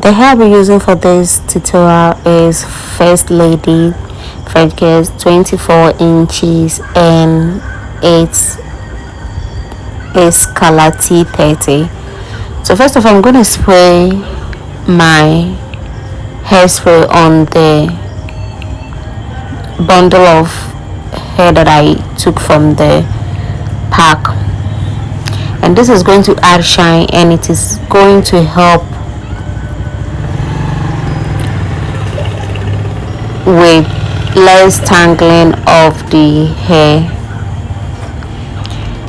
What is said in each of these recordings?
The hair I'll be using for this tutorial is First Lady French Girls 24 inches, and it's color T30. So first of all, I'm going to spray my hairspray on the bundle of hair that I took from the pack, and this is going to add shine, and it is going to help with less tangling of the hair.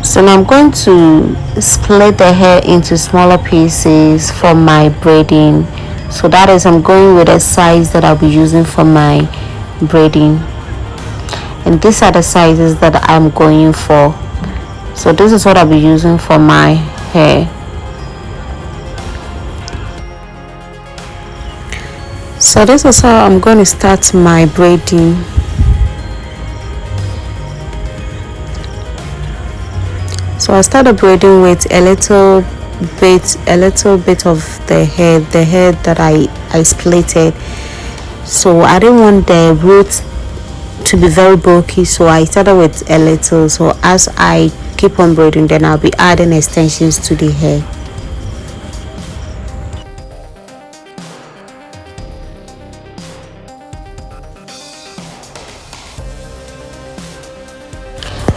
So now I'm going to split the hair into smaller pieces for my braiding. So that is, I'm going with a size that I'll be using for my braiding, and these are the sizes that I'm going for. So this is what I'll be using for my hair. So this is how I'm going to start my braiding. So I started braiding with a little bit of the hair that I splitted. So I didn't want the root to be very bulky, so I started with a little. So as I keep on braiding, then I'll be adding extensions to the hair.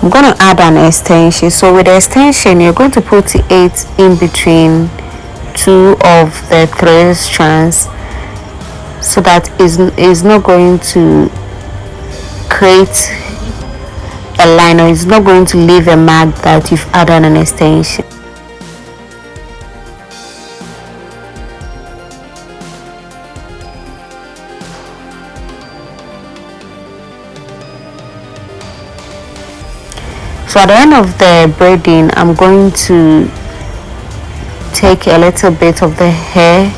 I'm going to add an extension. So with the extension, you're going to put it in between two of the three strands, so that is not going to create a line, or it's not going to leave a mark that you've added an extension. So at the end of the braiding, I'm going to take a little bit of the hair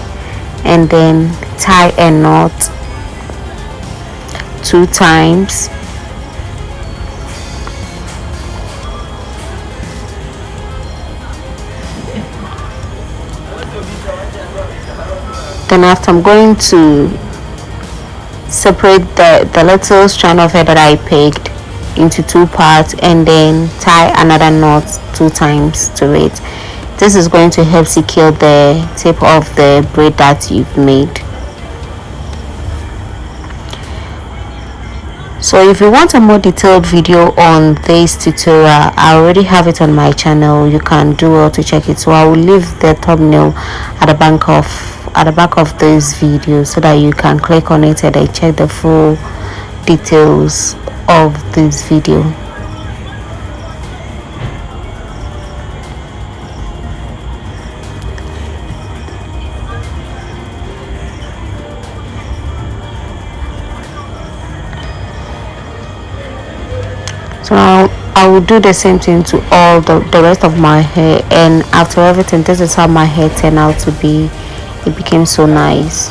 and then tie a knot 2 times. Then after, I'm going to separate the little strand of hair that I picked into 2 parts, and then tie another knot 2 times to it. This is going to help secure the tip of the braid that you've made. So if you want a more detailed video on this tutorial, I already have it on my channel. You can do well to check it. So I will leave the thumbnail at the back of this video, so that you can click on it and then check the full details of this video. So now I will do the same thing to all the rest of my hair, and after everything, this is how my hair turned out to be. It became so nice.